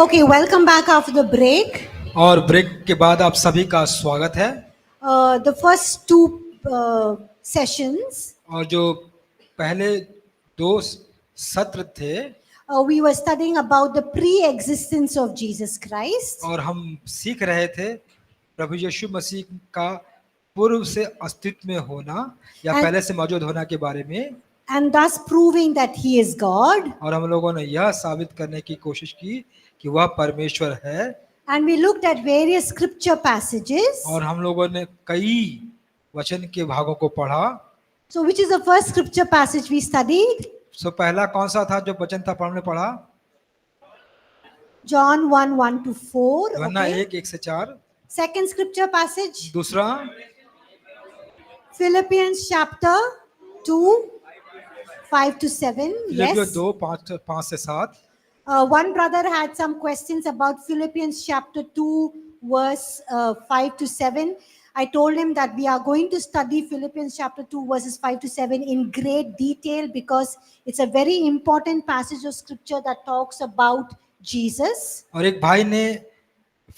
Okay, welcome back after the break. और break के बाद आप सभी का स्वागत है। The first two sessions, और जो पहले दो सत्र थे we were studying about the pre-existence of Jesus Christ, और हम सीख रहे थे प्रभु यीशु मसीह का पूर्व से अस्तित्व में होना या And- पहले से मौजूद होना के बारे में, and thus proving that He is God. और हम लोगों ने यह साबित करने की कोशिश की कि वह परमेश्वर है। And we looked at various scripture passages. और हम लोगों ने कई वचन के भागों को पढ़ा। So, which is the first scripture passage we studied? सो पहला कौन सा था जो वचन था हमने पढ़ा? John 1:1-4. यूहन्ना Okay. 1:1-4। Second scripture passage, दूसरा Philippians chapter 2:5-7. फिलिपियों Yes. 2:5-7। One brother had some questions about Philippians chapter 2, verse 5-7. I told him that we are going to study Philippians chapter 2, verses 5-7 in great detail because it's a very important passage of scripture that talks about Jesus. और एक भाई ने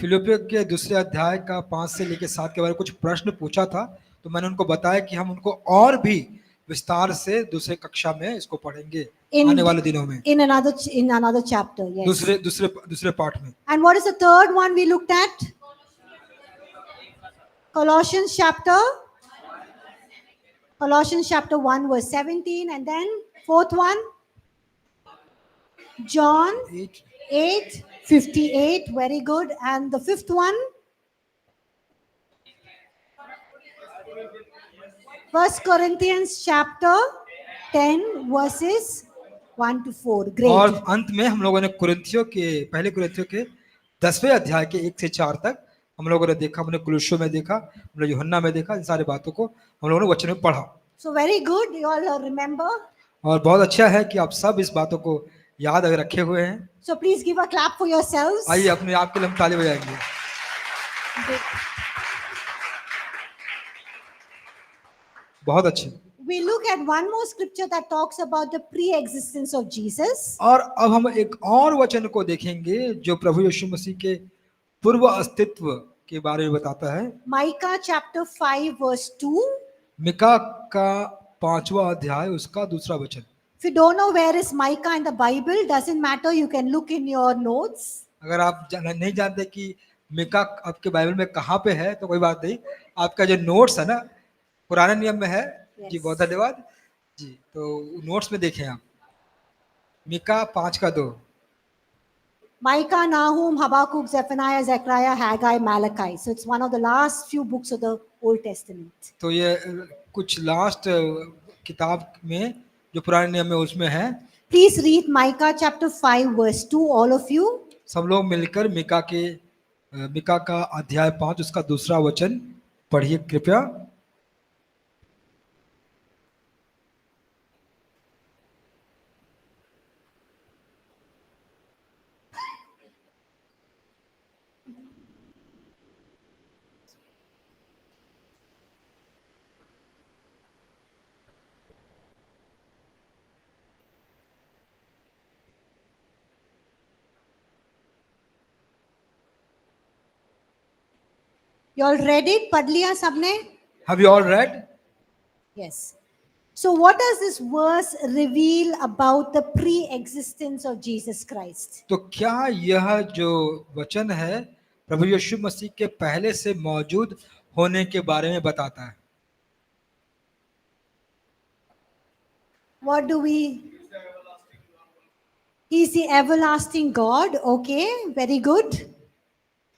फिलिपियों के दूसरे अध्याय का 5 से लेकर 7 के बारे में कुछ प्रश्न पूछा था, तो मैंने उनको बताया कि हम उनको और भी विस्तार से दूसरे कक्षा में इसको पढ़ेंगे आने वाले दिनों में, in another chapter. Yes. दूसरे पाठ में। And what is the third one we looked at? Colossians chapter 1 verse 17, and then fourth one, John 8:58. Very good. And the fifth one, First Corinthians chapter 10 verses 1-4. Great. और अंत में हम लोगों ने पहले कुरिन्थियों के 10वें अध्याय के 1 से 4 तक हम लोगों ने देखा, हमने कुलुस्सों में देखा, हमने यूहन्ना में देखा, इन सारी बातों को हम लोगों ने वचन में पढ़ा। So very good. You all remember. और बहुत अच्छा है कि आप सब इस बातों को याद रखे हुए हैं। So please give a clap for yourselves. आइए अपने आप के लिए हम ताली बजाएंगे। बहुत अच्छे। We look at one more scripture that talks about the pre-existence of Jesus. और अब हम एक और वचन को देखेंगे जो प्रभु यीशु मसीह के पूर्व अस्तित्व के बारे में बताता है। Micah chapter 5 verse 2. मिका का 5वां अध्याय उसका दूसरा वचन। If you don't know where is Micah in the Bible, doesn't matter, you can look in your notes. अगर आप नहीं जानते कि मिका आपके बाइबल में कहाँ पे है तो कोई बात नहीं, आपका जो नोट्स है ना पुराने नियम में है। जी बहुत धन्यवाद जी। तो नोट्स में देखें आप Mika 5:2। Micah, Nahum, Habakkuk, Zephaniah, Zechariah, Haggai, Malachi. So it's one of the last few books of the Old Testament. तो ये कुछ लास्ट किताब में जो पुराने नियम में उसमें है। Please read Micah chapter 5 verse 2, all of you. सब लोग मिलकर मिका का अध्याय 5 उसका दूसरा वचन पढ़िए कृपया। You all read it? पढ़ लिया सबने? Have you all read? Yes. So what does this verse reveal about the pre-existence of Jesus Christ? तो क्या यह जो वचन है प्रभु यीशु मसीह के पहले से मौजूद होने के बारे में बताता है? What do we? He's the everlasting God. Okay, very good.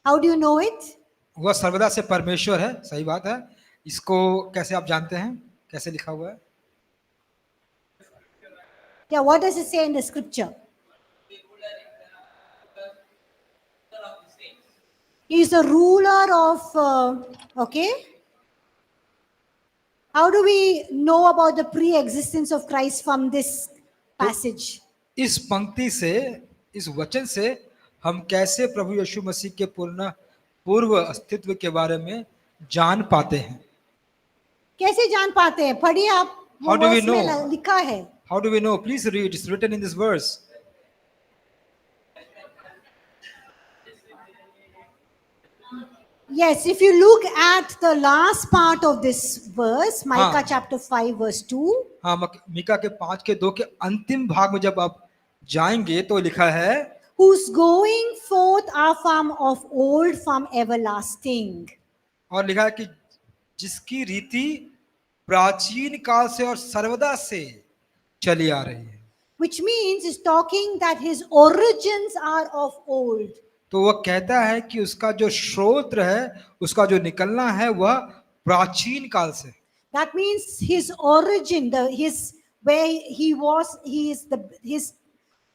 How do you know it? वह सर्वदा से परमेश्वर है, सही बात है। इसको कैसे आप जानते हैं, कैसे लिखा हुआ है? Yeah, what does it say in the scripture? He's the ruler of, okay. How do we know about the pre-existence of Christ from this passage? इस पंक्ति से, इस वचन से हम कैसे प्रभु यीशु मसीह के पूर्व अस्तित्व के बारे में जान पाते हैं? कैसे जान पाते हैं? पढ़िए आप। How do we know? लिखा है। How do we know? Please read. It's written in this verse. Yes, if you look at the last part of this verse, Micah हाँ। chapter 5, verse 2, हाँ, मीका के 5:2 के अंतिम भाग में जब आप जाएंगे तो लिखा है, whose going forth are from of old, from everlasting. और लिखा है कि जिसकी रीति प्राचीन काल से और सर्वदा से चली आ रही है। Which means it's talking that his origins are of old. तो वह कहता है कि उसका जो स्रोत है, उसका जो निकलना है वह प्राचीन काल से। That means his origin, his where he was, he is the his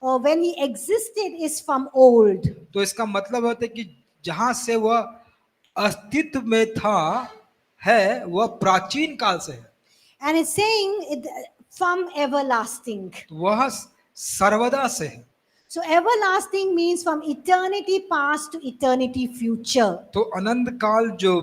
when he existed is from old. तो इसका मतलब होता है कि जहां से वह अस्तित्व में था है, वह प्राचीन काल से है। And it's saying from everlasting. तो वह सर्वदा से है। So everlasting means from eternity past to eternity future. तो अनंत काल जो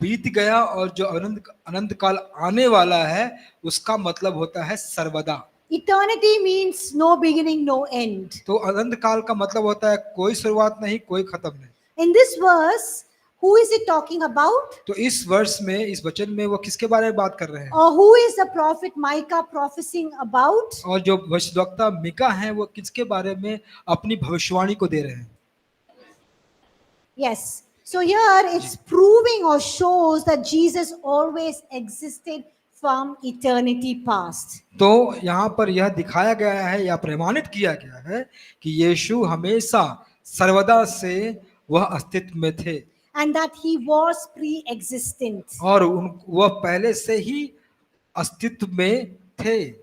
बीत गया और जो अनंत अनंत काल आने वाला है, उसका मतलब होता है सर्वदा। Eternity means no beginning, no end. तो अनंत काल का मतलब होता है कोई शुरुआत नहीं, कोई खत्म नहीं। In this verse, who is it talking about? तो इस वर्ष में, इस वचन में वो किसके बारे में बात कर रहे हैं? Or who is the prophet Micah prophesying about? और जो भविष्यद्वक्ता मीका हैं वो किसके बारे में अपनी भविष्यवाणी को दे रहे हैं? Yes. So here it's proving or shows that Jesus always existed from eternity past. तो यहाँ पर यह दिखाया गया है या प्रमाणित किया गया है कि यीशु हमेशा सर्वदा से वह अस्तित्व में थे And that he was pre-existent. और वह पहले से ही अस्तित्व में थे।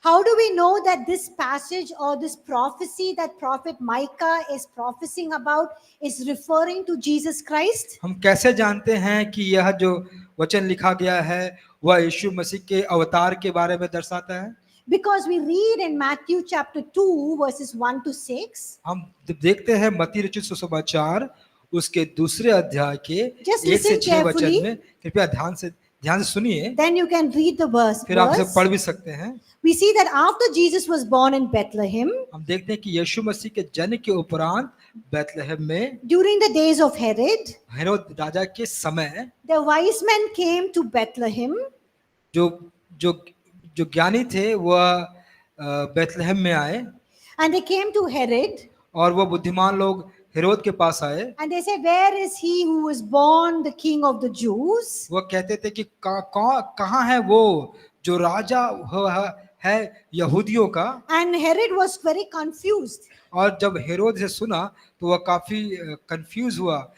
How do we know that this passage or this prophecy that prophet Micah is prophesying about is referring to Jesus Christ? हम कैसे जानते हैं कि यह जो वचन लिखा गया है वह यीशु मसीह के अवतार के बारे में दर्शाता है? Because we read in Matthew chapter 2 verses 1 to 6. हम जब देखते हैं मत्ती रचित सुसमाचार उसके दूसरे अध्याय के Just 1 से listen 6 वचन carefully. में, कृपया ध्यान से सुनिए, Then you can read the verse. फिर आप इसे पढ़ भी सकते हैं। We see that after Jesus was born in Bethlehem, हम देखते हैं कि यीशु मसीह के जन्म के उपरांत बैतलहम में during the days of Herod, Herod राजा के समय the wise men came to Bethlehem जो जो जो ज्ञानी थे वह बैतलहम में आए and they came to Herod और वह बुद्धिमान लोग हेरोद के पास आए। and they said, "Where is he who was born the king of the Jews?" वह कहते थे कि कहाँ है वो जो राजा है यहूदियों का। And Herod was very confused. और जब हेरोद से सुना तो वह काफी कंफ्यूज हुआ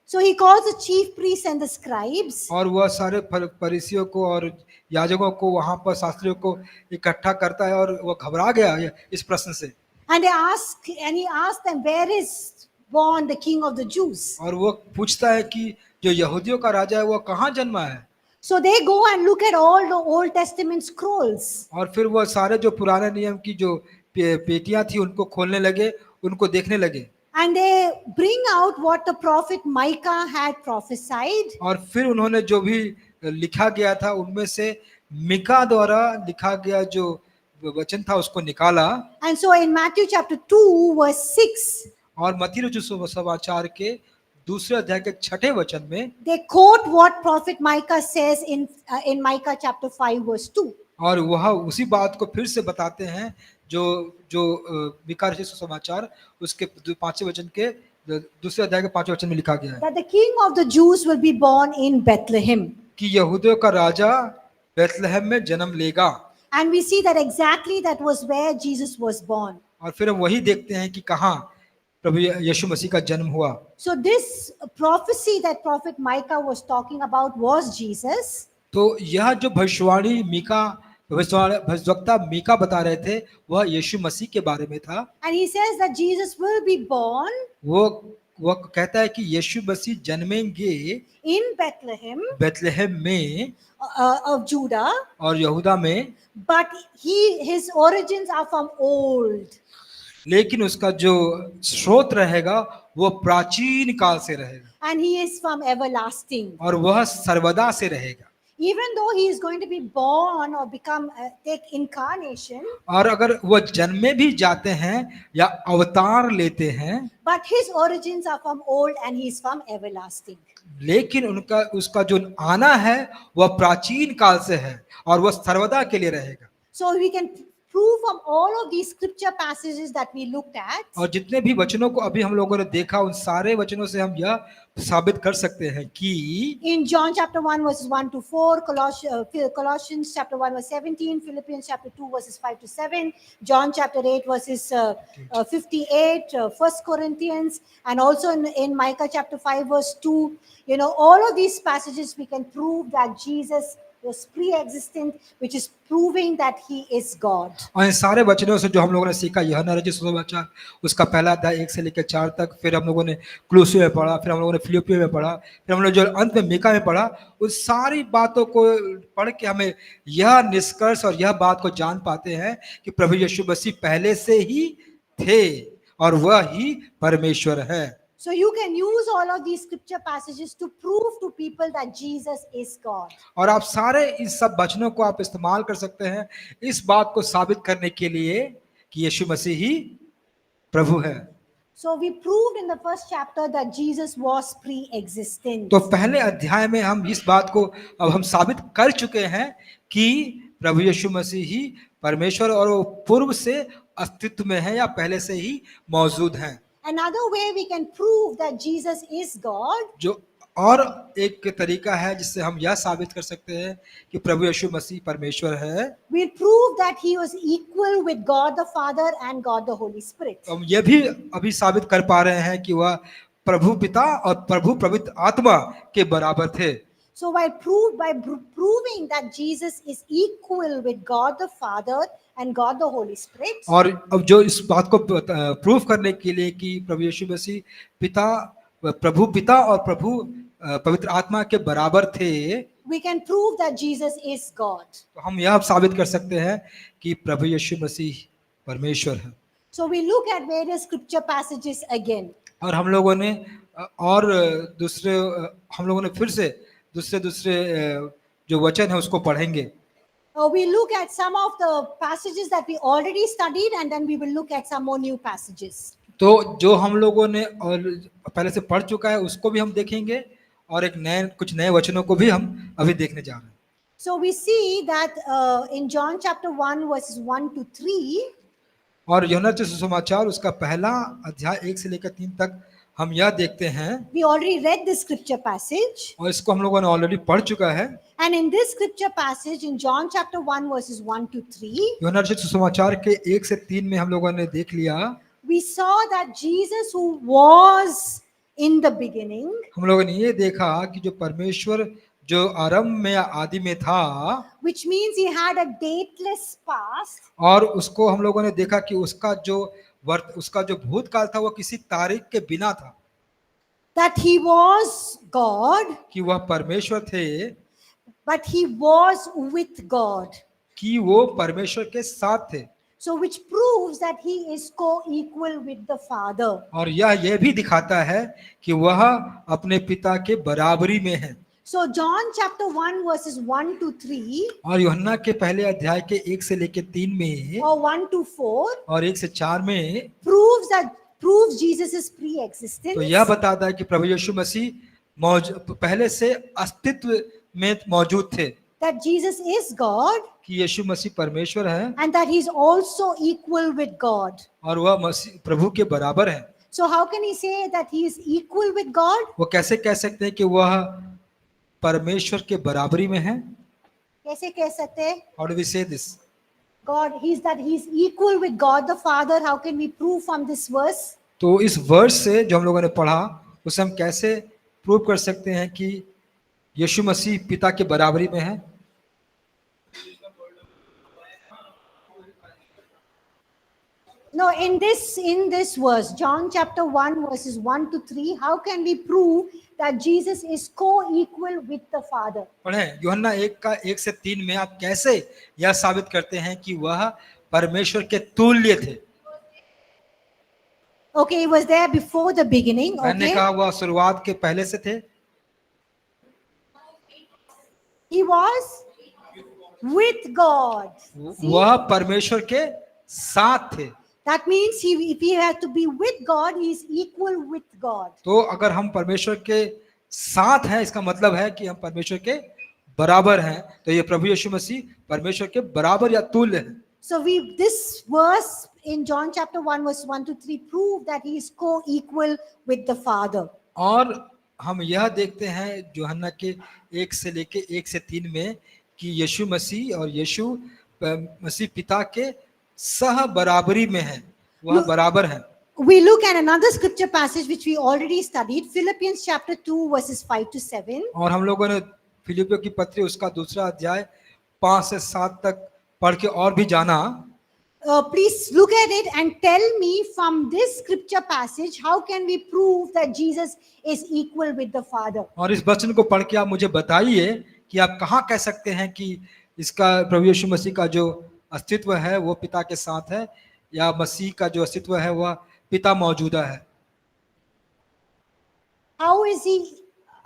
So he calls the chief priests and the scribes और वह सारे फरीसियों को और याजकों को, वहां पर शास्त्रियों को इकट्ठा करता है और वह घबरा गया इस प्रश्न से। and he asked them, "Where is born the king of the Jews?" और वो पूछता है कि जो यहूदियों का राजा है वह कहाँ जन्मा है। So they go and look at all the Old Testament scrolls. और फिर वह सारे जो पुराने नियम की जो पेटियां थी उनको खोलने लगे, उनको देखने लगे। And they bring out what the prophet Micah had prophesied. और फिर उन्होंने जो भी लिखा गया था उनमें से मीका द्वारा लिखा गया जो वचन था उसको निकाला। And so in Matthew chapter 2 verse 6, और मत्ती रचित सुसमाचार के दूसरे अध्याय के 6 वचन में they quote what prophet Micah says in Micah chapter 5 verse 2. और वह उसी बात को फिर से बताते हैं जो जो मीका रचित सुसमाचार उसके 5वें वचन के दूसरे अध्याय के 5वें वचन में लिखा गया है That the king of the Jews will be born in Bethlehem. कि यहूदियों का राजा बैतलहम में जन्म लेगा। And we see that exactly that was where Jesus was born. और फिर हम वही देखते हैं कि कहाँ प्रभु यीशु मसीह का जन्म हुआ। So this prophecy that prophet Micah was talking about was Jesus. तो यह जो भविष्यवाणी मीका भविष्यवक्ता मीका बता रहे थे वह यीशु मसीह के बारे में था। And he says that Jesus will be born वो कहता है कि यीशु मसीह जन्मेंगे in Bethlehem बैतलहम में of Judah, और यहूदा में, but his origins are from old. लेकिन उसका जो स्रोत रहेगा वो प्राचीन काल से रहेगा And he is from everlasting. और वह सर्वदा से रहेगा। even though he is going to be born or become take incarnation, और अगर वो जन्मे भी जाते हैं या अवतार लेते हैं, but his origins are from old and he is from everlasting. लेकिन उनका उसका जो आना है वह प्राचीन काल से है और वह सर्वदा के लिए रहेगा। So we can prove from all of these scripture passages that we looked at और जितने भी वचनों को अभी हम लोगों ने देखा, उन सारे वचनों से हम यह साबित कर सकते हैं कि in John chapter 1 verses 1 to 4, Colossians chapter 1 verse 17, Philippians chapter 2 verses 5 to 7, John chapter 8 verses 58, 1 Corinthians, and also in Micah chapter 5 verse 2. You know, all of these passages we can prove that Jesus was pre-existent, which is proving that he is God. और इन सारे वचनों से जो हम लोगों ने सीखा, यूहन्ना रचित सुसमाचार उसका पहला अध्याय 1 से लेकर 4 तक, फिर हम लोगों ने कुलुस्सी में पढ़ा, फिर हम लोगों ने फिलिप्पियों में पढ़ा, फिर हम लोग जो अंत में मीका में पढ़ा, उन सारी बातों को पढ़ के हमें यह निष्कर्ष और यह बात को जान पाते हैं कि प्रभु यीशु मसीह पहले से ही थे और वह ही परमेश्वर है। So you can use all of these scripture passages to prove to people that Jesus is God. और आप सारे इस सब वचनों को आप इस्तेमाल कर सकते हैं इस बात को साबित करने के लिए कि यीशु मसीह ही प्रभु है। So we proved in the first chapter that Jesus was pre-existent. तो पहले अध्याय में हम इस बात को अब हम साबित कर चुके हैं कि प्रभु यीशु मसीह ही परमेश्वर और वो पूर्व से अस्तित्व में है या पहले से ही मौजूद हैं। Another way we can prove that Jesus is God जो और एक तरीका है जिससे हम यह साबित कर सकते हैं कि प्रभु यीशु मसीह परमेश्वर है, we'll prove that he was equal with God the Father and God the Holy Spirit. हम यह भी अभी साबित कर पा रहे हैं कि वह प्रभु पिता और प्रभु पवित्र आत्मा के बराबर थे। So by proving that Jesus is equal with God the Father and God the Holy Spirit, और अब जो इस बात को प्रूव करने के लिए कि प्रभु यीशु मसीह प्रभु पिता और प्रभु पवित्र आत्मा के बराबर थे, we can prove that Jesus is God. तो हम यह साबित कर सकते हैं कि प्रभु यीशु मसीह परमेश्वर है। So we look at various scripture passages again. और हम लोगों ने फिर से दूसरे जो वचन है उसको पढ़ेंगे। We look at some of the passages that we already studied and then we will look at some more new passages. तो जो हम लोगों ने और पहले से पढ़ चुका है उसको भी हम देखेंगे और कुछ नए वचनों को भी हम अभी देखने जा रहे हैं। So we see that in John chapter 1 verses 1 to 3, और यूहन्ना रचित सुसमाचार उसका पहला अध्याय 1 से लेकर 3 तक हम यह देखते हैं, we already read this scripture passage. और इसको हम लोगों ने ऑलरेडी पढ़ चुका है। And in this scripture passage in John chapter 1 verses 1 to 3, यूहन्ना रचित सुसमाचार के 1 से 3 में हम लोगों ने देख लिया, we saw that Jesus who was in the beginning, हम लोगों ने ये देखा कि जो परमेश्वर जो आरंभ में या आदि में था, which means he had a dateless past, और उसको हम लोगों ने देखा कि उसका जो भूतकाल था वो किसी तारीख के बिना था, that he was God, कि वह परमेश्वर थे, but he was with God. कि वो परमेश्वर के साथ थे। So which proves that he is co-equal with the Father. और यह भी दिखाता है कि वह अपने पिता के बराबरी में है। So John chapter 1 verses 1 to 3 और यूहन्ना के पहले अध्याय के 1 से लेकर 3 में or 1 to 4 और 1 से 4 में proves Jesus' pre-existence. तो यह बताता है कि प्रभु यीशु मसीह पहले से अस्तित्व में मौजूद थे, That Jesus is God कि यीशु मसीह परमेश्वर है and that he's also equal with God. और वह मसीह प्रभु के बराबर है। So how can he say that he is equal with God? वो कैसे कह सकते हैं कि वह परमेश्वर के बराबरी में है? कैसे कह सकते हैं? How do we say this? God, he's equal with God the Father. How can we prove from this verse? तो इस वर्ष से जो हम लोगों ने पढ़ा उसे हम कैसे प्रूव कर सकते हैं कि यीशु मसीह पिता के बराबरी में है? No, in this verse, John chapter 1 verses 1 to 3, how can we prove that Jesus is co-equal with the Father? पढ़ें यूहन्ना 1 का 1 से 3 में आप कैसे यह साबित करते हैं कि वह परमेश्वर के तुल्य थे? Okay, he was there before the beginning. मैंने Okay. कहा वह शुरुआत के पहले से थे। He was with God. See? वह परमेश्वर के साथ थे। That means if he had to be with God, he is equal with God. तो अगर हम परमेश्वर के साथ हैं, इसका मतलब है कि हम परमेश्वर के बराबर हैं। तो ये प्रभु यीशु मसीह परमेश्वर के बराबर या तुल्य है। So this verse in John chapter 1 verse 1 to 3 prove that he is co-equal with the Father. और हम यह देखते हैं यूहन्ना के 1 से लेके 1 से 3 में कि यीशु मसीह और यीशु मसीह पिता के सह बराबरी में है, वह बराबर है। We look at another scripture passage which we already studied, Philippians chapter 2 verses 5 to 7. और हम लोगों ने फिलिपियों की पत्री उसका दूसरा अध्याय 5 से 7 तक पढ़ के और भी जाना। Please look at it and tell me from this scripture passage how can we prove that Jesus is equal with the Father. और इस वचन को पढ़ के आप मुझे बताइए कि आप कहाँ कह सकते हैं कि इसका प्रभु यीशु मसीह का जो अस्तित्व है वो पिता के साथ है, या मसीह का जो अस्तित्व है वह पिता मौजूदा है।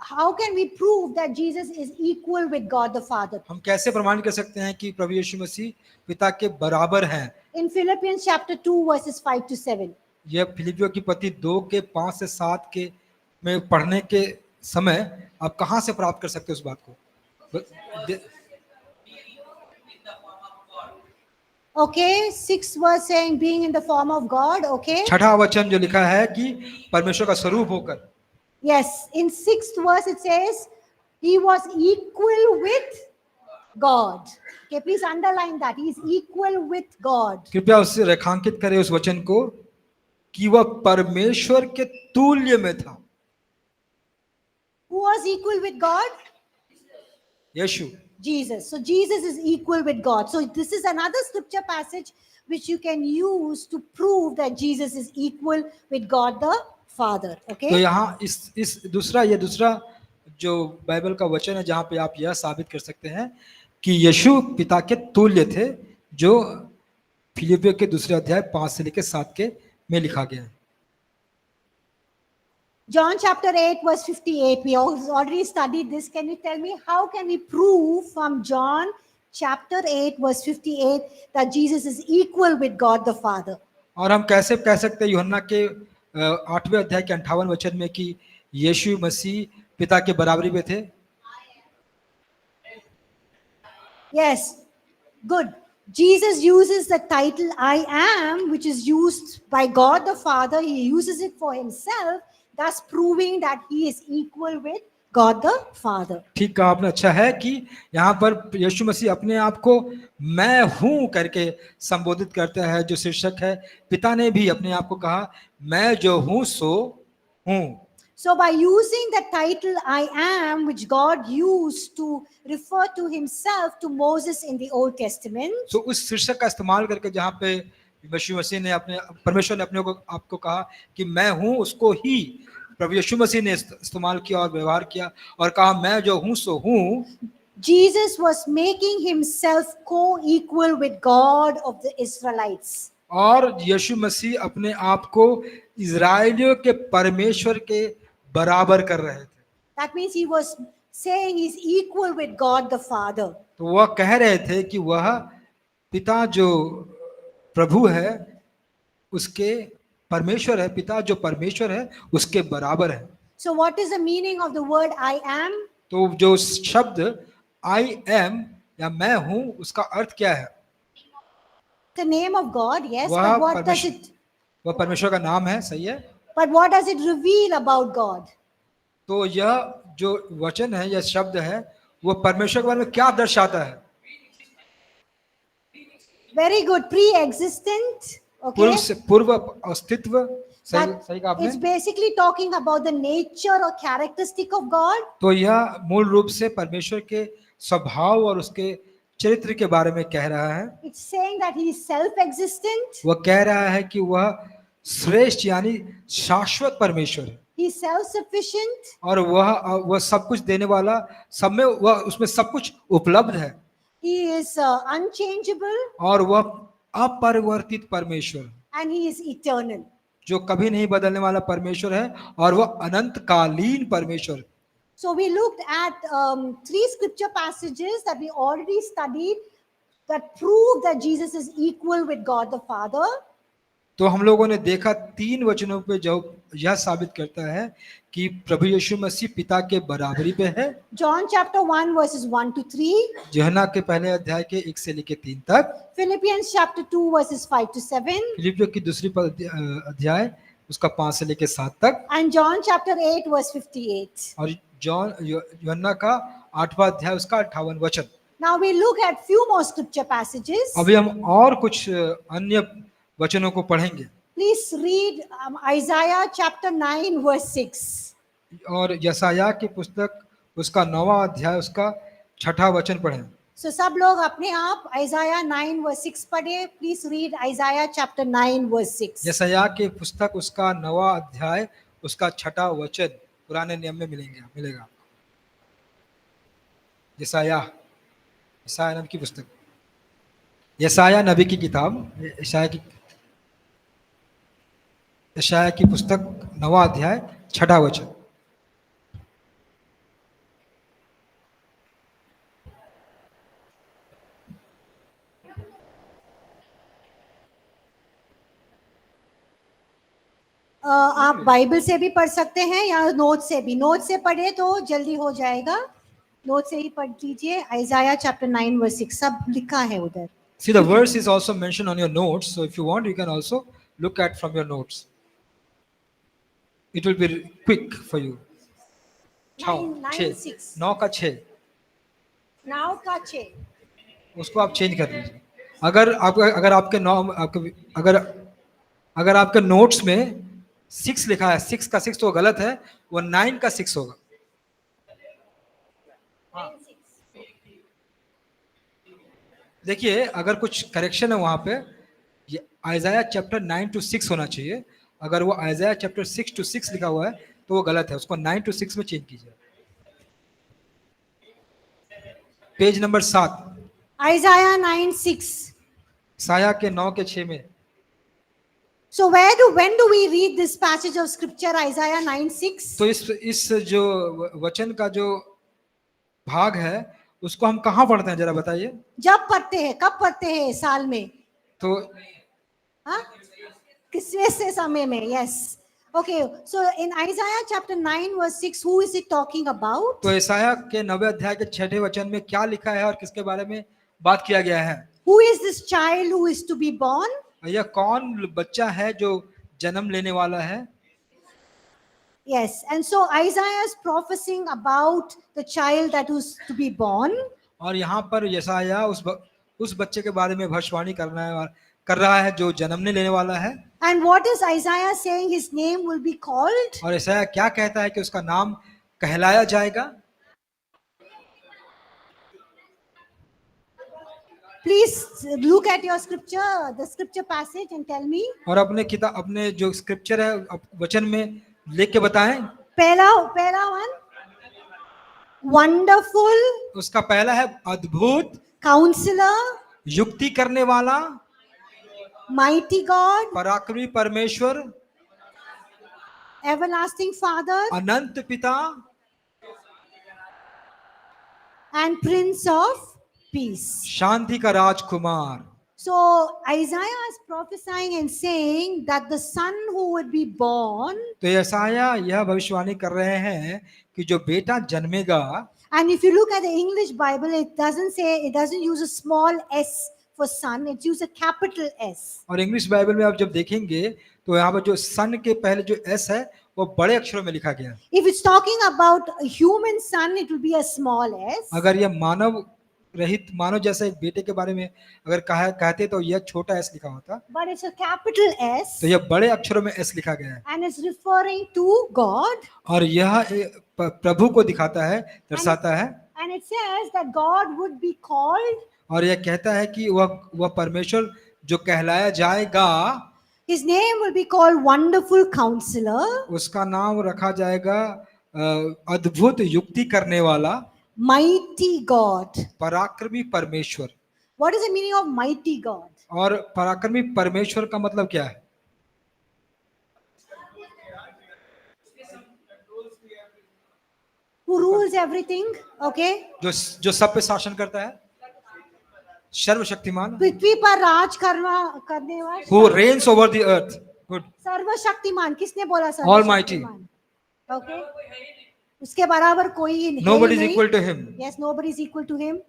How can we prove that Jesus is equal with God the Father? हम कैसे प्रमाण कर सकते हैं कि प्रभु यीशु मसीह पिता के बराबर हैं? In Philippians chapter 2 verses 5 to 7. यह फिलिपियों की पत्री 2 के 5 से 7 के में पढ़ने के समय आप कहाँ से प्राप्त कर सकते हो उस बात को? Okay, 6th verse saying being in the form of God. Okay. छठा वचन जो लिखा है कि परमेश्वर का स्वरूप होकर। Yes, in 6th verse it says he was equal with God. Okay, please underline that. He is equal with God. कृपया उससे रेखांकित करें उस वचन को कि वह परमेश्वर के तुल्य में था। Who was equal with God? Yeshu. Jesus. So Jesus is equal with God. So this is another scripture passage which you can use to prove that Jesus is equal with God the Father. Okay. तो यहाँ इस दूसरा जो Bible का वचन है जहाँ पे आप यह साबित कर सकते हैं कि यीशु पिता के तुल्य थे, जो फिलिपियों के दूसरे अध्याय 5 से लेकर 7 के में लिखा गया है। John chapter 8 verse 58. We already studied this. Can you tell me how can we prove from John chapter 8 verse 58 that Jesus is equal with God the Father? और हम कैसे कह सकते हैं यूहन्ना के 8वें अध्याय के 58 वचन में कि यीशु मसीह पिता के बराबरी में थे? Yes, good. Jesus uses the title I am, which is used by God the Father. He uses it for himself, thus proving that he is equal with God the Father. ठीक कहा आपने। अच्छा है कि यहाँ पर यीशु मसीह अपने आप को मैं हूँ करके संबोधित करता है, जो शीर्षक है पिता ने भी अपने आप को कहा मैं जो हूँ सो हूँ। So by using the title I am, which God used to refer to himself to Moses in the Old Testament, तो उस शीर्षक का इस्तेमाल करके जहाँ पे यीशु मसीह ने परमेश्वर ने अपने को आपको कहा कि मैं हूँ, उसको ही प्रभु यीशु मसीह ने इस्तेमाल किया और व्यवहार किया और कहा मैं जो हूँ सो हूँ। Jesus was making himself co-equal with God of the Israelites. और यीशु मसीह अपने आप को इजराइलियों के परमेश्वर के बराबर कर रहे थे। That means he was saying he's equal with God the Father. तो वह कह रहे थे कि वह पिता जो प्रभु है उसके परमेश्वर है, पिता जो परमेश्वर है उसके बराबर है। So what is the meaning of the word I am? तो जो शब्द I am या मैं हूँ उसका अर्थ क्या है? The name of God, yes. वह But what does it? वह परमेश्वर का नाम है, सही है। But what does it reveal about God? तो यह जो वचन है, यह शब्द है, वो परमेश्वर के बारे में क्या दर्शाता है? Very good. Pre-existent. Okay. पूर्व अस्तित्व। सही कहा आपने। It's basically talking about the nature or characteristic of God. तो यह मूल रूप से परमेश्वर के स्वभाव और उसके चरित्र के बारे में कह रहा है। It's saying that he is self-existent. वह कह रहा है कि वह श्रेष्ठ यानी शाश्वत परमेश्वर है। He is self-sufficient. और वह सब कुछ देने वाला, सब में वह उसमें सब कुछ उपलब्ध है। He is unchangeable. और वह अपरिवर्तित परमेश्वर, and he is eternal. जो कभी नहीं बदलने वाला परमेश्वर है, और वह अनंत कालीन परमेश्वर। So we looked at 3 scripture passages that we already studied that prove that Jesus is equal with God the Father. तो हम लोगों ने देखा 3 वचनों पे जो यह साबित करता है कि प्रभु यीशु मसीह पिता के बराबरी पे है। John chapter 1 verses 1 to 3. यूहन्ना के पहले अध्याय के 1 से लेकर 3 तक। Philippians chapter 2 verses 5 to 7. फिलिपियों की दूसरी अध्याय उसका 5 से लेकर 7 तक। And John chapter 8 verse 58. और यूहन्ना का 8वां अध्याय उसका 58 वचन। Now we look at few more scripture passages. अभी हम और कुछ अन्य वचनों को पढ़ेंगे। Please read Isaiah chapter 9 verse 6. और यशायाह की पुस्तक उसका 9वां अध्याय उसका 6ठा वचन पढ़ें। So सब लोग अपने आप Isaiah 9 verse 6 पढ़े. Please read Isaiah chapter 9 verse 6. यशायाह की पुस्तक उसका 9वां अध्याय उसका 6ठा वचन पुराने नियम में मिलेगा। यशायाह नाम की पुस्तक, यशायाह नबी की किताब, यशायाह की पुस्तक 9वां अध्याय 6ठा वचन। आप बाइबल से भी पढ़ सकते हैं या नोट से भी। नोट से पढ़े तो जल्दी हो जाएगा, नोट से ही पढ़ लीजिए। Isaiah chapter 9 verse 6 सब लिखा है उधर। See, the verse is also mentioned on your notes, so if you want you can also look at from your notes. It will be quick for you. 9 का 6 उसको आप चेंज कर लीजिए। अगर आपके नोट्स में 6 लिखा है, 6 का 6 तो गलत है, वो 9 का 6 होगा। देखिए अगर कुछ करेक्शन है वहां पे, ये आइजाया चैप्टर 9 to 6 होना चाहिए। अगर वो आइजाया चैप्टर 6 to 6 लिखा हुआ है तो वो गलत है, उसको 9 to 6 में चेंज कीजिए। Page number 7, Isaiah 9:6. साया के 9 के 6 में। So when do we read this passage of scripture Isaiah 9:6? तो इस जो वचन का जो भाग है उसको हम कहाँ पढ़ते हैं जरा बताइए। जब पढ़ते हैं, कब पढ़ते हैं साल में? तो किसवें से समय में? Yes. Okay, so in Isaiah chapter 9 verse 6, who is it talking about? तो यशायाह के 9वें अध्याय के 6ठे वचन में क्या लिखा है और किसके बारे में बात किया गया है? Who is this child who is to be born? यह कौन बच्चा है जो जन्म लेने वाला है? Yes, and so Isaiah is prophesying about the child that is to be born. और यहाँ पर यशायाह उस बच्चे के बारे में भविष्यवाणी कर रहा है जो जन्मने लेने वाला है। And what is Isaiah saying? His name will be called? और यशायाह क्या कहता है कि उसका नाम कहलाया जाएगा? Please look at your scripture, the scripture passage, and tell me. और अपने जो स्क्रिप्चर है वचन में लिख के बताएं। पहला वन, वंडरफुल, उसका पहला है अद्भुत, काउंसलर, युक्ति करने वाला, माइटी गॉड, पराक्रमी परमेश्वर, एवरलास्टिंग फादर, अनंत पिता, एंड प्रिंस ऑफ पीस, शांति का राजकुमार। So Isaiah is prophesying and saying that the son who would be born, तो यशायाह यह भविष्यवाणी कर रहे हैं कि जो बेटा जन्मेगा, and if you look at the English Bible, it doesn't use a small s for son, it uses a capital S. और इंग्लिश बाइबल में आप जब देखेंगे तो यहाँ पर जो सन के पहले जो एस है वो बड़े अक्षरों में लिखा गया है। If it's talking about a human son, it will be a small s. अगर यह मानव जैसा एक बेटे के बारे में अगर कहते तो यह छोटा एस लिखा होता, But it's a capital S. तो यह बड़े अक्षरों में एस लिखा गया है। And it's referring to God. और यह प्रभु को दिखाता है, दर्शाता है। And it says that God would be called. और यह कहता है कि वह परमेश्वर जो कहलाया जाएगा, His name will be called Wonderful Counselor. उसका नाम रखा जाएगा अद्भुत युक्ति करने वाला, Mighty God. पराक्रमी परमेश्वर। What is the meaning of mighty God? और पराक्रमी परमेश्वर का मतलब क्या है? who rules everything, okay? जो सब पे शासन करता है, सर्वशक्तिमान, पृथ्वी पर राज करने वाला, who reigns over the earth. Good. सर्वशक्तिमान, किसने बोला Almighty. सर्वशक्तिमान? Okay? उसके बराबर कोई है ही Nobody is नहीं. equal to him. Yes, nobody is equal to him.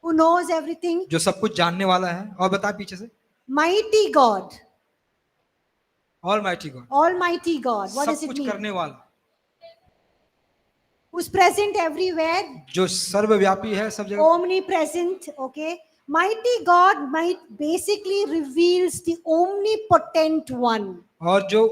Who knows everything? जो सब कुछ जानने वाला है. और बता पीछे से. Mighty God. Almighty God. Almighty God. What सब does it कुछ mean? करने वाला. Who's present everywhere? जो सर्वव्यापी है सब जगह. Omnipresent. Okay. Mighty God might basically reveals the omnipotent one. और जो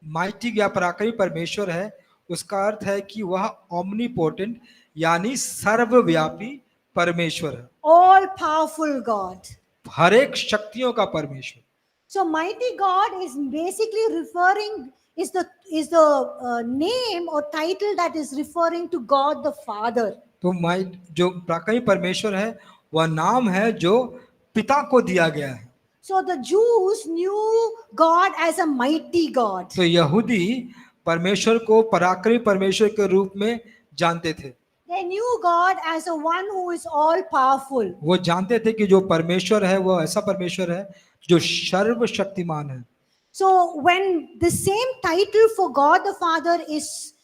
माइटी या पराक्रमी परमेश्वर है, उसका अर्थ है कि वह ओमनीपोटेंट यानी सर्वव्यापी परमेश्वर है. All powerful God. हर एक शक्तियों का परमेश्वर. So mighty God is basically referring is the name or title that is referring to God the Father. तो जो पराक्रमी परमेश्वर है वह नाम है जो पिता को दिया गया है. So the Jews knew God as a mighty God. तो यहूदी परमेश्वर को पराक्रमी परमेश्वर के रूप में जानते थे. They knew God as a one who is all powerful. वो जानते थे कि जो परमेश्वर है वो ऐसा परमेश्वर है जो सर्वशक्तिमान है. So when the same title for God the Father is,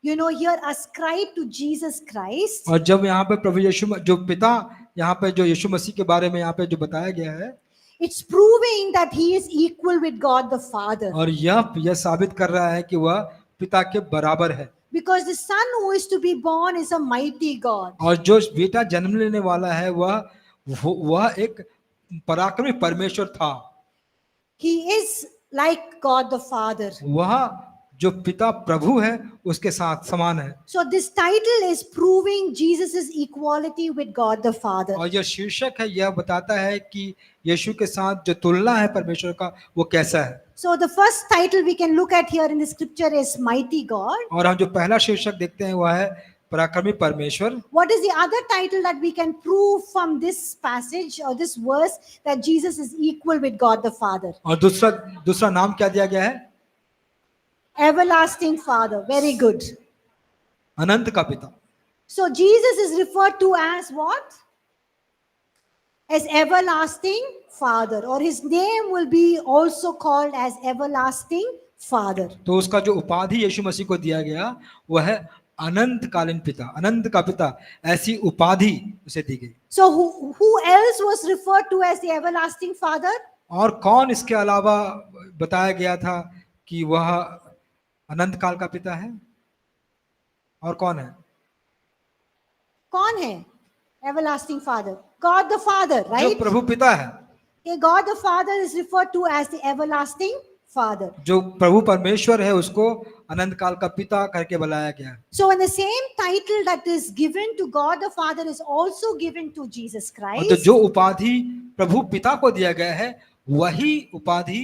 here ascribed to Jesus Christ. और जब यहाँ पे प्रभु यीशु जो पिता यहाँ पे जो यीशु मसीह के बारे में यहाँ पे जो बताया गया है, it's proving that he is equal with God the Father. और यह साबित कर रहा है कि वह पिता के बराबर है. Because the son who is to be born is a mighty God. और जो बेटा जन्म लेने वाला है वह एक पराक्रमी परमेश्वर था. He is like God the Father. वह जो पिता प्रभु है उसके साथ समान है. So this title is proving Jesus' equality with God the Father. और यह शीर्षक है, यह बताता है कि यीशु के साथ जो तुलना है परमेश्वर का वो कैसा है. So the first title we can look at here in the scripture is mighty God. और हम जो पहला शीर्षक देखते हैं वह है पराक्रमी परमेश्वर. What is the other title that we can prove from this passage or this verse that Jesus is equal with God the Father? और दूसरा नाम क्या दिया गया है? Everlasting Father. Very good. अनंत का पिता. So Jesus is referred to as what? As everlasting Father, or his name will be also called as everlasting Father. तो उसका जो उपाधि यीशु मसीह को दिया गया वह है अनंतकालीन पिता, अनंत का पिता, ऐसी उपाधि उसे दी गई. So who else was referred to as the everlasting Father? और कौन इसके अलावा बताया गया था कि वह अनंत काल का पिता है? और कौन है? कौन है everlasting Father? God the Father, जो right? प्रभु पिता है. Okay, God the Father is referred to as the everlasting Father. जो प्रभु परमेश्वर है उसको अनंत काल का पिता करके बुलाया गया. So when the same title that is given to God the Father is also given to Jesus और Christ. तो जो उपाधि प्रभु पिता को दिया गया है वही उपाधि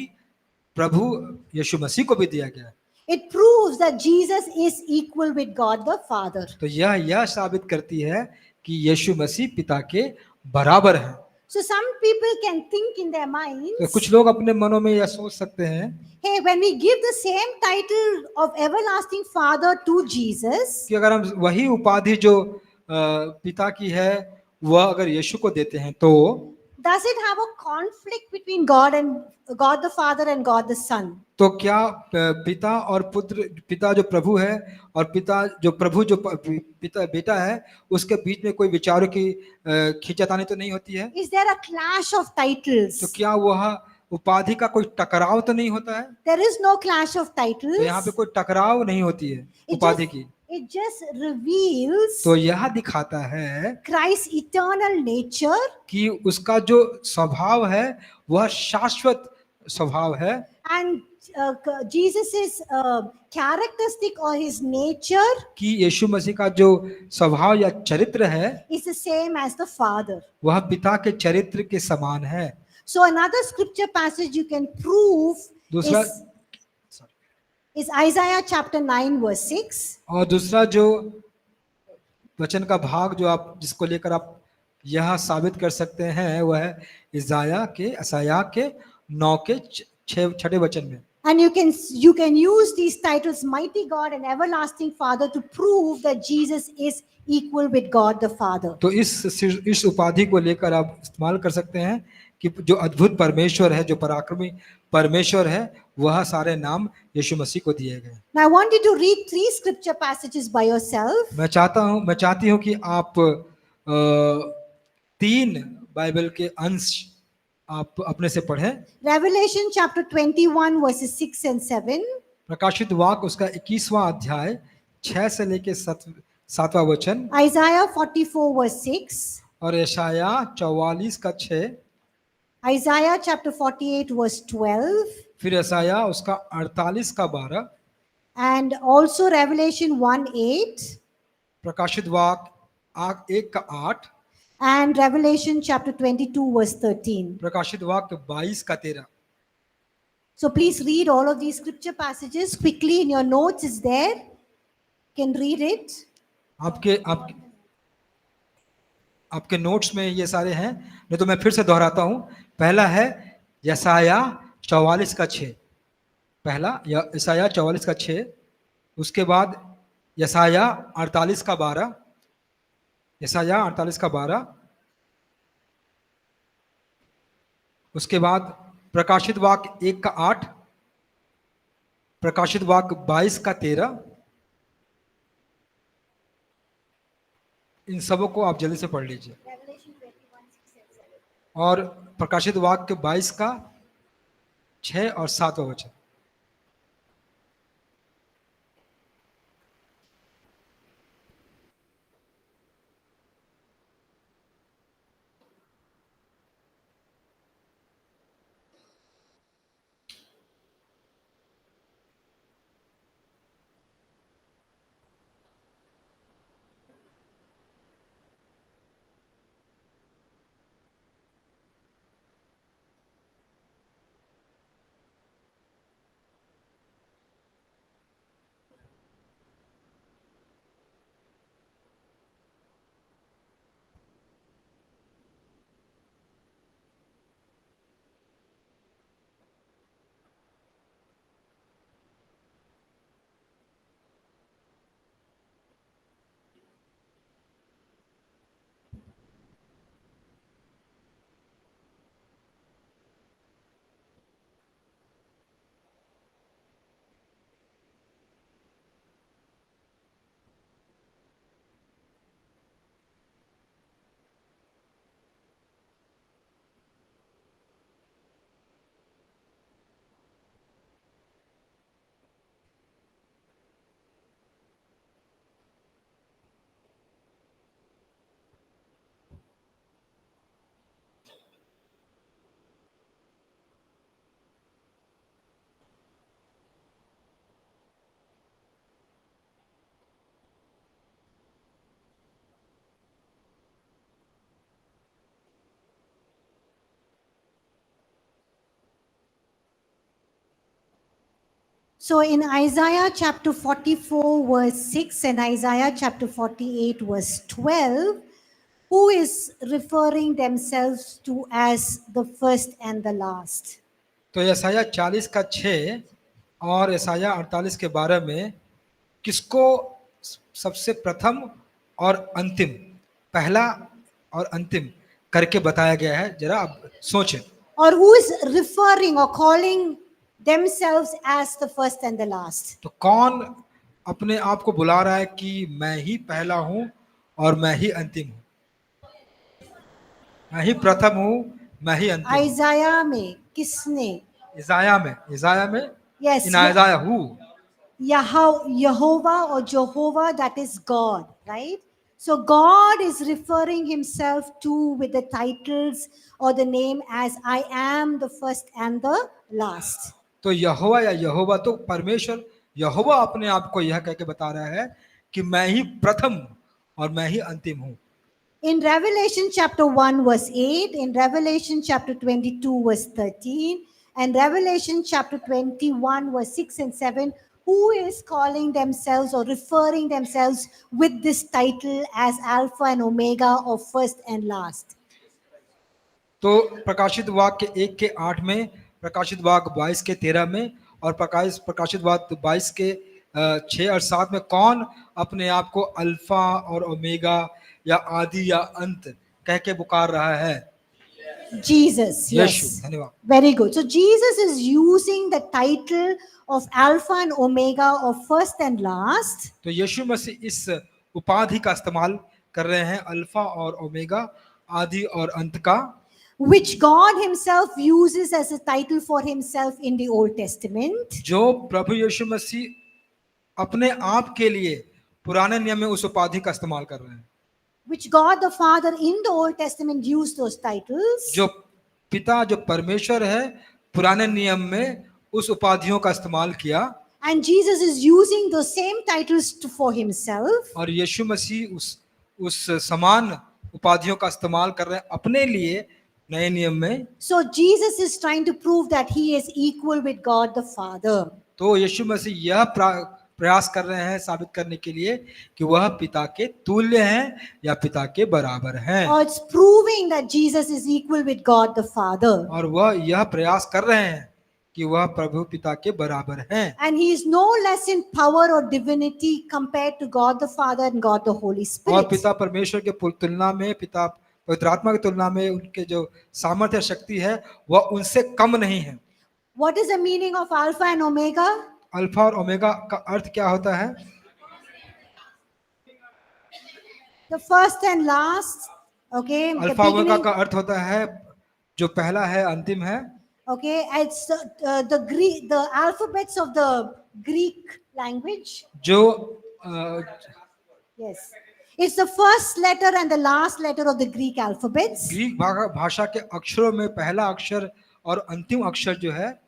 प्रभु यीशु मसीह को भी दिया गया है. It proves that Jesus is equal with God the Father. तो यह साबित करती है कि यीशु मसीह पिता के बराबर है. So some people can think in their minds, तो कुछ लोग अपने मनों में यह सोच सकते हैं, hey, when we give the same title of everlasting Father to Jesus, कि अगर हम वही उपाधि जो पिता की है वह अगर यीशु को देते हैं तो does it have a conflict between God the Father and God the Son? तो क्या पिता और पुत्र, पिता जो प्रभु है और पिता जो प्रभु जो पिता बेटा है उसके बीच में कोई विचारों की खींचातानी तो नहीं होती है? Is there a clash of titles? तो क्या वह उपाधि का कोई टकराव तो नहीं होता है? There is no clash of titles. तो यहाँ पे कोई टकराव नहीं होती है उपाधि की. It just reveals तो यह दिखाता है Christ's eternal nature कि उसका जो स्वभाव है वह शाश्वत स्वभाव है. and Jesus's characteristic or his nature कि यीशु मसीह का जो स्वभाव या चरित्र है is the same as the Father. वह पिता के चरित्र के समान है. So another scripture passage you can prove दूसरा is Isaiah chapter 9 verse 6. और दूसरा जो वचन का भाग जो आप जिसको लेकर आप यह साबित कर सकते हैं वह है इसाया के 9 के 6 वचन में. And you can use these titles, Mighty God and Everlasting Father, to prove that Jesus is equal with God the Father. तो इस उपाधि को लेकर आप इस्तेमाल कर सकते हैं कि जो अद्भुत परमेश्वर है, जो पराक्रमी परमेश्वर है, वह सारे नाम यीशु मसीह को दिए गए। Now I want you to read 3 scripture passages by yourself. मैं चाहती हूँ कि आप 3 बाइबल के अंश आप अपने से पढ़ें। Revelation chapter 21 verses 6 and 7. प्रकाशित वाक्य उसका 21वां अध्याय 6 से लेके 7वां वचन, Isaiah 44 verse 6. और यशाया 44 का 6, Isaiah chapter 48 verse 12. फिर यशाया उसका 48 का 12, And also Revelation 1:8 प्रकाशित वाक्य 1 का 8, and Revelation chapter 22 verse 13. प्रकाशित वाक्य 22 का 13। So please read all of these scripture passages quickly in your notes. Is there? Can read it. आपके नोट्स में ये सारे हैं, नहीं तो मैं फिर से दोहराता हूँ। पहला है यशाया 44 का 6, पहला यशाया 44 का 6, उसके बाद यशाया 48 का 12, यशाया 48 का 12, उसके बाद प्रकाशित वाक्य 1 का 8, प्रकाशित वाक्य 22 का 13। इन सबों को आप जल्दी से पढ़ लीजिए। और प्रकाशित वाक्य 22 का 6 और 7वां वचन। So in Isaiah chapter 44 verse 6 and Isaiah chapter 48 verse 12, who is referring themselves to as the first and the last? तो यशाया 40 का 6 और यशाया 48 के 12 में किसको सबसे प्रथम और अंतिम, पहला और अंतिम करके बताया गया है, जरा आप सोचें। Or who is referring or calling themselves as the first and the last? तो कौन अपने आप को बुला रहा है कि मैं ही पहला हूं और मैं ही अंतिम हूं, मैं ही प्रथम हूं, मैं ही अंतिम हूं। Isaiah में किसने? इसाया में Yes. In Isaiah who? Yehovah or Jehovah, that is God, right? So God is referring himself to with the titles or the name as I am the first and the last. तो यहोवा या यहोवा, तो परमेश्वर यहोवा अपने आप को यह कह के बता रहा है कि मैं ही प्रथम और मैं ही अंतिम हूं। In Revelation chapter 1 verse 8, in Revelation chapter 22 verse 13, and Revelation chapter 21 verse 6 and 7, who is calling themselves or referring themselves with this title as Alpha and Omega or first and last? तो प्रकाशित वाक्य 1 के 8 में, प्रकाशित वाक्य 22 के 13 में और प्रकाशित बात 22 के 6 और 7 में कौन अपने आप को अल्फा और ओमेगा या आदि या अंत कह के पुकार रहा है? Jesus, यीशु। yes. धन्यवाद। Very good. So Jesus is using the title of Alpha and Omega, of first and last, तो यीशु मसीह इस उपाधि का इस्तेमाल कर रहे हैं, अल्फा और ओमेगा, आदि और अंत का, which God Himself uses as a title for Himself in the Old Testament. जो प्रभु यीशु मसीह अपने आप के लिए पुराने नियम में उस उपाधि का इस्तेमाल कर रहे हैं, Which God the Father in the Old Testament used those titles. जो पिता जो परमेश्वर है पुराने नियम में उस उपाधियों का इस्तेमाल किया, And Jesus is using those same titles for Himself. और यीशु मसीह उस समान उपाधियों का इस्तेमाल कर रहे हैं अपने लिए नए नियम में। So Jesus is trying to prove that He is equal with God the Father. तो यीशु मसीह यह प्रयास कर रहे हैं साबित करने के लिए कि वह पिता के तुल्य हैं या पिता के बराबर हैं, Or it's proving that Jesus is equal with God the Father. और वह यह प्रयास कर रहे हैं कि वह प्रभु पिता के बराबर हैं, And He is no less in power or divinity compared to God the Father and God the Holy और Spirit. पिता परमेश्वर के तुलना में, पिता पवित्र आत्मा की तुलना में उनके जो सामर्थ्य शक्ति है वह उनसे कम नहीं है। What is the meaning of Alpha and Omega? Alpha और ओमेगा का अर्थ क्या होता है? The first and last. Okay. The alpha omega beginning. का अर्थ होता है जो पहला है अंतिम है, Okay. It's the alphabets of the Greek language. जो Yes. It's the first letter and the last letter of the Greek alphabets. Greek भाषा के अक्षरों में पहला अक्षर और अंतिम अक्षर जो है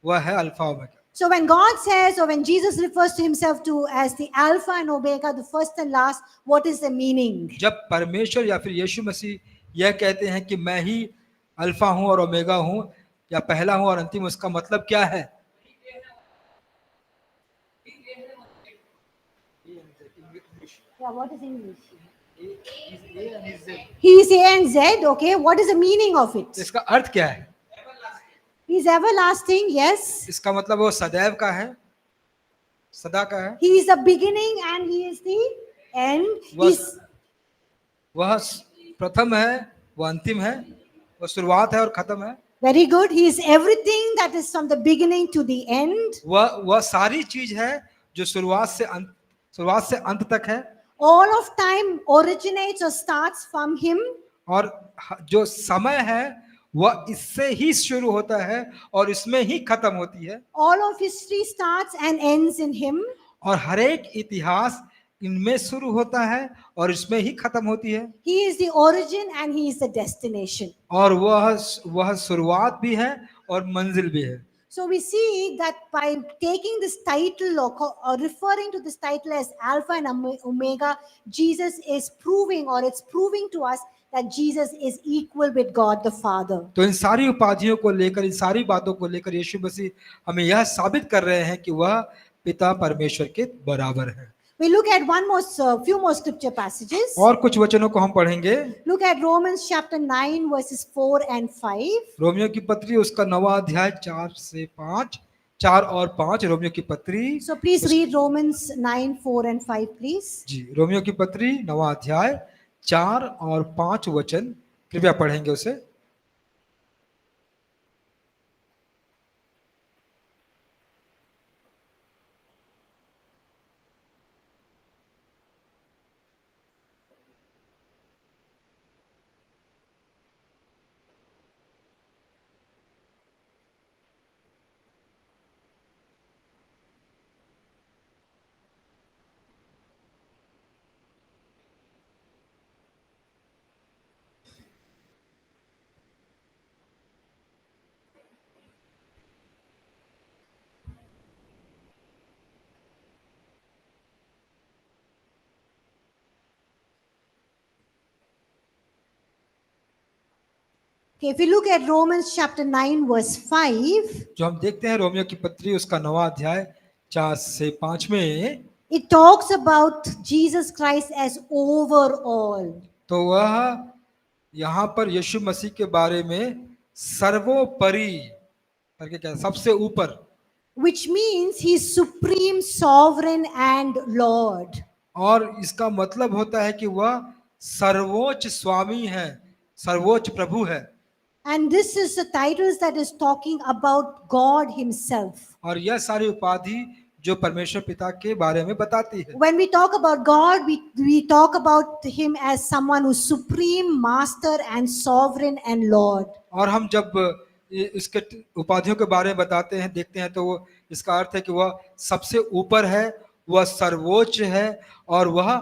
वह है alpha omega. So when God says, or when Jesus refers to Himself to as the Alpha and Omega, the first and last, what is the meaning? जब परमेश्वर या फिर यीशु मसीह यह कहते हैं कि मैं ही अल्फा हूं और ओमेगा हूं या पहला हूं और अंतिम, उसका मतलब क्या है? Yeah, what is English? He is A and Z. Okay, what is the meaning of it? इसका अर्थ क्या है? He is everlasting. Yes. इसका मतलब वो सदैव का है, सदा का है। He is the beginning and He is the end. वह प्रथम है, वह अंतिम है, वह शुरुआत है और खत्म है। Very good. He is everything that is from the beginning to the end. वह सारी चीज है जो शुरुआत से अंत तक है। All of time originates or starts from Him. और जो समय है वह इससे ही शुरू होता है और इसमें ही खत्म होती है। All of history starts and ends in Him. और हर एक इतिहास इनमें शुरू होता है और इसमें ही खत्म होती है। He is the origin and He is the destination. और वह शुरुआत भी है और मंजिल भी है। So we see that by taking this title or referring to this title as Alpha and Omega, Jesus is proving, or it's proving to us that Jesus is equal with God the Father. तो इन सारी उपाधियों को लेकर, इन सारी बातों को लेकर यीशु मसीह हमें यह साबित कर रहे हैं कि वह पिता परमेश्वर के बराबर है। We look at few more scripture passages. और कुछ वचनों को हम पढ़ेंगे। Look at Romans chapter 9 verses 4 and 5. Romeo की पत्री उसका 9वां अध्याय 4 और 5। रोमियो की पत्री। So please read Romans 9, 4 and 5, please. Ji, Romeo की पत्री 9वां अध्याय 4 और 5 वचन कृपया पढ़ेंगे उसे। Okay, if you look at Romans chapter 9 verse 5, जो हम देखते हैं रोमियो की पत्री उसका 9वां अध्याय 4 से 5 में, it talks about Jesus Christ as over all. तो वह यहाँ पर यीशु मसीह के बारे में सर्वोपरि करके क्या, सबसे ऊपर which means he's supreme, sovereign, and Lord. और इसका मतलब होता है कि वह सर्वोच्च स्वामी है, सर्वोच्च प्रभु है। And this is the titles that is talking about God himself. और यह सारी उपाधि जो परमेश्वर पिता के बारे में बताती है। When we talk about God, we talk about him as someone who's supreme, master, and sovereign and Lord. और हम जब इसके उपाधियों के बारे में बताते हैं, देखते हैं, तो वो इसका अर्थ है कि वह सबसे ऊपर है, वह सर्वोच्च है और वह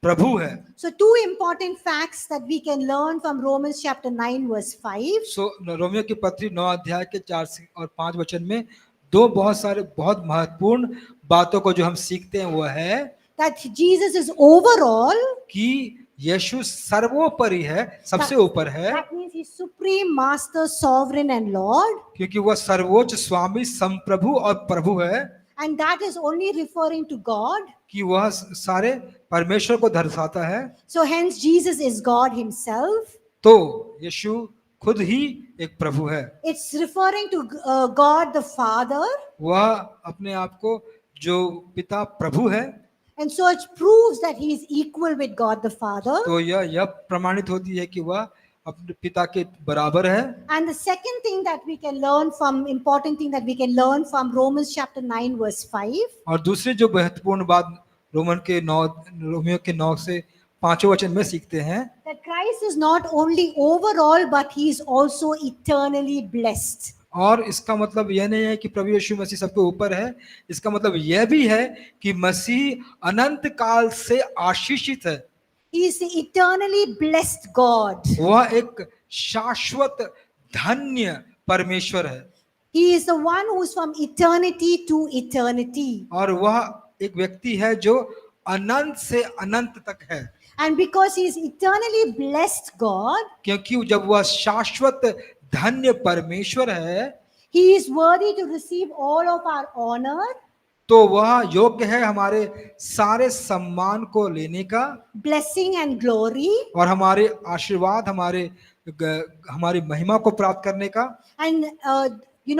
प्रभु है। So two important facts that we can learn from Romans chapter 9 verse 5. So Romeo की पत्री 9 अध्याय के 4 और 5 वचन में दो बहुत महत्वपूर्ण बातों को जो हम सीखते हैं वो है That Jesus is overall. कि यीशु सर्वोपरि है, सबसे ऊपर है, That means he's supreme, master, sovereign, and Lord. क्योंकि वह सर्वोच्च स्वामी, संप्रभु और प्रभु है। And that is only referring to God. कि वह सारे परमेश्वर को दर्शाता है। So hence Jesus is God himself. तो यीशु खुद ही एक प्रभु है। It's referring to God the Father. वह अपने आप को जो पिता प्रभु है। And so it proves that he is equal with God the Father. तो यह प्रमाणित होती है कि वह अपने पिता के बराबर है। And the second thing that we can learn from, important thing that we can learn from Romans chapter 9 verse 5. और दूसरी जो महत्वपूर्ण बात रोमियो के 9 से 5 वचन में सीखते हैं That Christ is not only overall but he is also eternally blessed. और इसका मतलब यह नहीं है कि प्रभु यीशु मसीह सबके ऊपर है, इसका मतलब यह भी है कि मसीह अनंत काल से आशीषित है। He is the eternally blessed God. वह एक शाश्वत धन्य परमेश्वर है। He is the one who is from eternity to eternity. और वह एक व्यक्ति है जो अनंत से अनंत तक है। And because he is eternally blessed God, क्योंकि जब वह शाश्वत धन्य परमेश्वर है, he is worthy to receive all of our honor, तो वह योग्य है हमारे सारे सम्मान को लेने का, blessing and glory, और हमारे आशीर्वाद, हमारी महिमा को प्राप्त करने का। and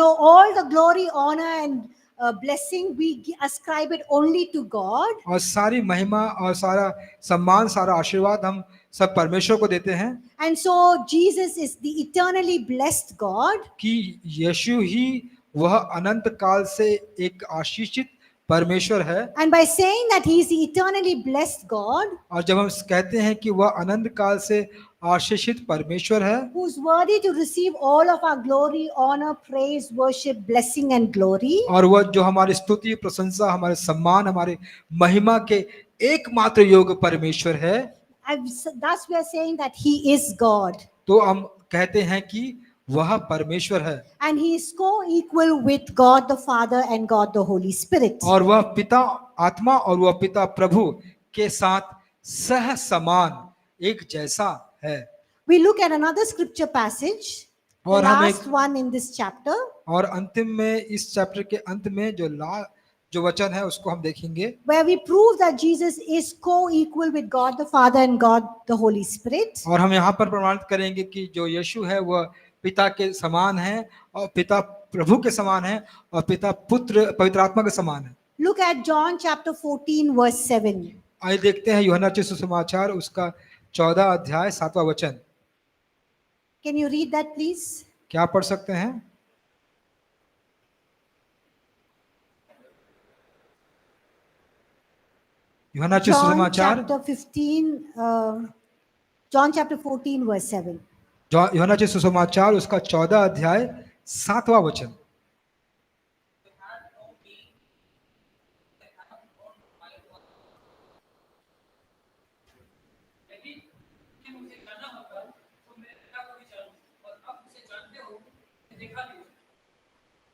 all the glory, honor and blessing we ascribe it only to God. और सारी महिमा और सारा सम्मान, सारा आशीर्वाद हम सब परमेश्वर को देते हैं। And so Jesus is the eternally blessed God. कि यीशु ही वह अनंत काल से एक आशीषित परमेश्वर है। And by saying that he is the eternally blessed God, और जब हम कहते हैं कि वह अनंत काल से आशीषित परमेश्वर है, who is worthy to receive all of our glory, honor, praise, worship, blessing and glory, और वह जो हमारी स्तुति, प्रशंसा, हमारे सम्मान, हमारे महिमा के एकमात्र योग्य परमेश्वर है, thus we are saying that he is God. तो हम कहते हैं कि वह परमेश्वर है। And he is co-equal with God the Father and God the Holy Spirit. और वह पिता आत्मा और वह पिता प्रभु के साथ सह समान, एक जैसा है। We look at another scripture passage, the और हम last one in this chapter. और अंतिम में, इस चैप्टर के अंत में जो वचन है उसको हम देखेंगे, Where we prove that Jesus is co-equal with God the Father and God the Holy Spirit. और हम यहाँ पर प्रमाणित करेंगे कि जो यीशु है वह पिता के समान है और पिता प्रभु के समान है और पिता पुत्र पवित्र आत्मा के समान है। Look at John chapter 14 verse 7. आइए देखते हैं यूहन्ना रचित सुसमाचार उसका 14 अध्याय 7वां वचन। Can you read that please? क्या पढ़ सकते हैं? यूहन्ना रचित सुसमाचार John chapter 14 verse 7. यूहन्ना रचित सुसमाचार उसका 14 अध्याय 7वां वचन।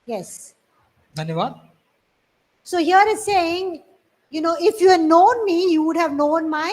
Yes. धन्यवाद। So here it's saying, if you had known me, you would have known my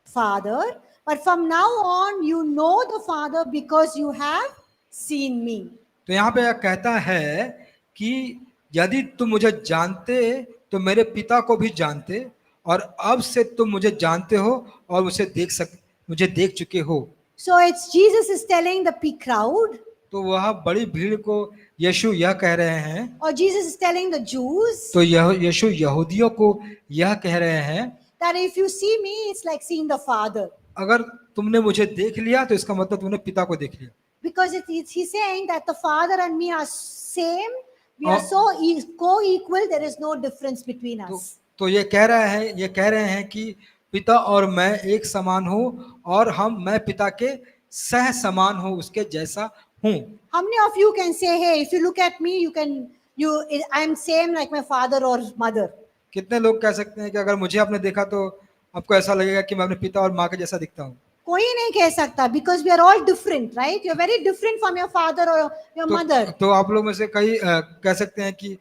Father. But from now on, you know the Father because you have seen me. तो यहाँ पे कहता है कि यदि तुम मुझे जानते तो मेरे पिता को भी जानते, और अब से तुम मुझे जानते हो और मुझे देख चुके हो। So it's Jesus is telling the crowd तो वह बड़ी भीड़ को यीशु यह कह रहे हैं, or Jesus is telling the Jews, तो यीशु यहूदियों को यह कह रहे हैं, that if you see me, it's like seeing the Father. अगर तुमने मुझे देख लिया तो इसका मतलब तुमने पिता को देख लिया. Because he's saying that the Father and me are same. We are Oh. so co-equal. There is no difference between तो us. तो ये कह रहे हैं कि पिता और मैं एक समान हूँ और मैं पिता के सह समान हूँ, उसके जैसा हूँ. How many of you can say, hey, if you look at me, I'm same like my father or mother? कितने लोग कह सकते हैं कि अगर मुझे आपने देखा तो आपको ऐसा लगेगा कि मैं अपने पिता और माँ के जैसा दिखता हूँ. कोई नहीं कह सकता, because we are all different, right? You're very different from your father or your mother. तो आप लोग में से कई कह सकते हैं कि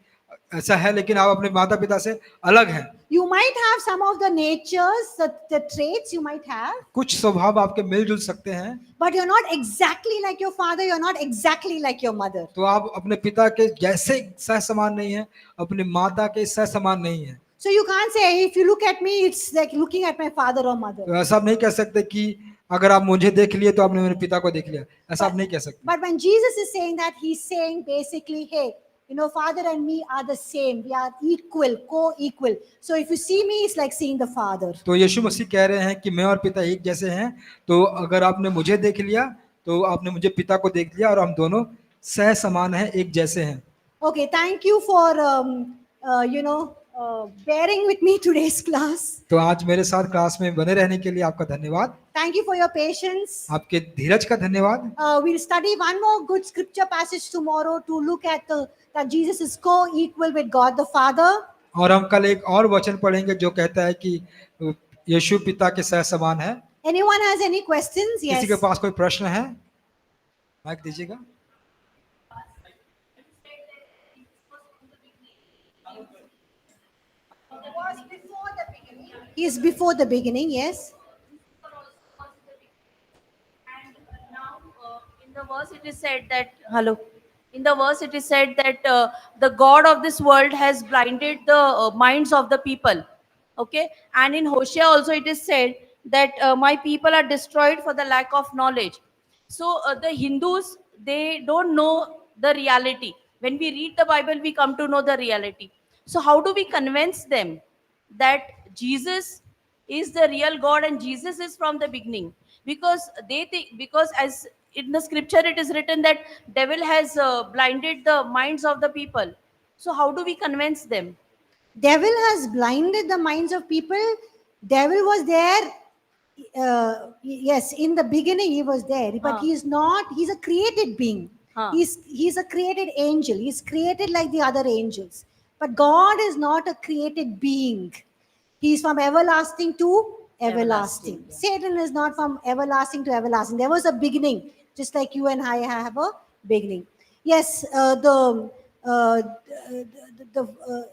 ऐसा है, लेकिन आप अपने माता पिता से अलग हैं. You might have some of the natures, the traits you might have, कुछ स्वभाव आपके मिलजुल सकते हैं, but you're not exactly like your father, you're not exactly like your mother. तो आप अपने पिता के जैसे सह समान नहीं है, अपनी माता के सह समान नहीं है. So you can't say, if you look at me, it's like looking at my father or mother. तो ऐसा आप नहीं कह सकते कि अगर आप मुझे देख लिए तो आपने मेरे पिता को देख लिया, ऐसा आप नहीं कह सकते. But when Jesus is saying that, he's saying basically, hey, Father and me are the same. We are equal, co-equal. So if you see me, it's like seeing the Father. तो यीशु मसीह कह रहे हैं कि मैं और पिता एक जैसे हैं, तो अगर आपने मुझे देख लिया तो आपने मुझे पिता को देख लिया और हम दोनों सह समान हैं, एक जैसे हैं. Okay, thank you for, bearing with me today's class. तो आज मेरे साथ क्लास में बने रहने के लिए आपका धन्यवाद. Thank you for your patience. आपके धीरज का धन्यवाद. We'll study one more good scripture passage tomorrow to look at that Jesus is co-equal with God the Father. और हम कल एक और वचन पढ़ेंगे जो कहता है कि यीशु पिता के सह समान है. Anyone has any questions? Yes. किसी के पास कोई प्रश्न है? माइक दीजिएगा. He is before the beginning, yes. And now, in the verse it is said that in the verse it is said that the god of this world has blinded the minds of the people. Okay, and in Hosea also it is said that my people are destroyed for the lack of knowledge. So the Hindus, they don't know the reality. When we read the Bible, we come to know the reality. So how do we convince them that Jesus is the real God and Jesus is from the beginning? Because they think, because as in the scripture it is written that devil has blinded the minds of the people. So how do we convince them? Devil has blinded the minds of people. Devil was there. Yes, in the beginning he was there, but he is not. He's a created being. He's a created angel. He's created like the other angels. But God is not a created being. He's from everlasting to everlasting. Satan is not from everlasting to everlasting. There was a beginning, just like you and I have a beginning. Yes,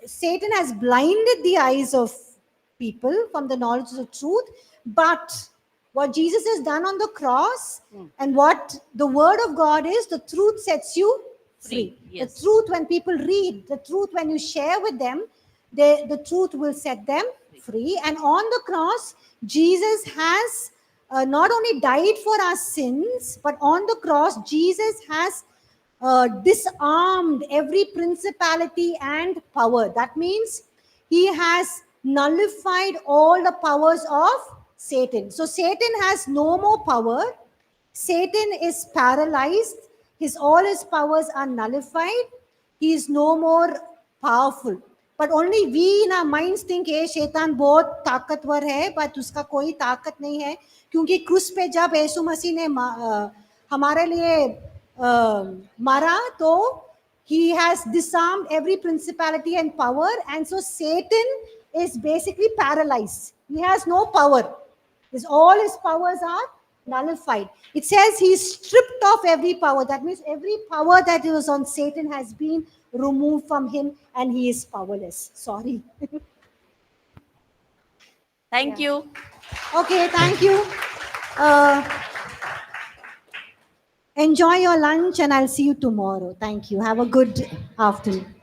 Satan has blinded the eyes of people from the knowledge of the truth. But what Jesus has done on the cross and what the word of God is, the truth sets you free. Yes. The truth, when people read, the truth, when you share with them, the truth will set them free. And on the cross, Jesus has not only died for our sins, but on the cross, Jesus has disarmed every principality and power. That means he has nullified all the powers of Satan. So Satan has no more power. Satan is paralyzed. All his powers are nullified. He is no more powerful. But only we in our minds think, hey, शैतान बहुत ताकतवर है, but उसका कोई ताकत नहीं है, क्योंकि क्रूस पे जब यीशु मसीह ने हमारे लिए मारा, तो he has disarmed every principality and power, and so Satan is basically paralyzed. He has no power. All his powers are nullified. It says he's stripped off every power. That means every power that was on Satan has been removed from him and he is powerless. Sorry. Thank you. Okay, thank you. Enjoy your lunch and I'll see you tomorrow. Thank you. Have a good afternoon.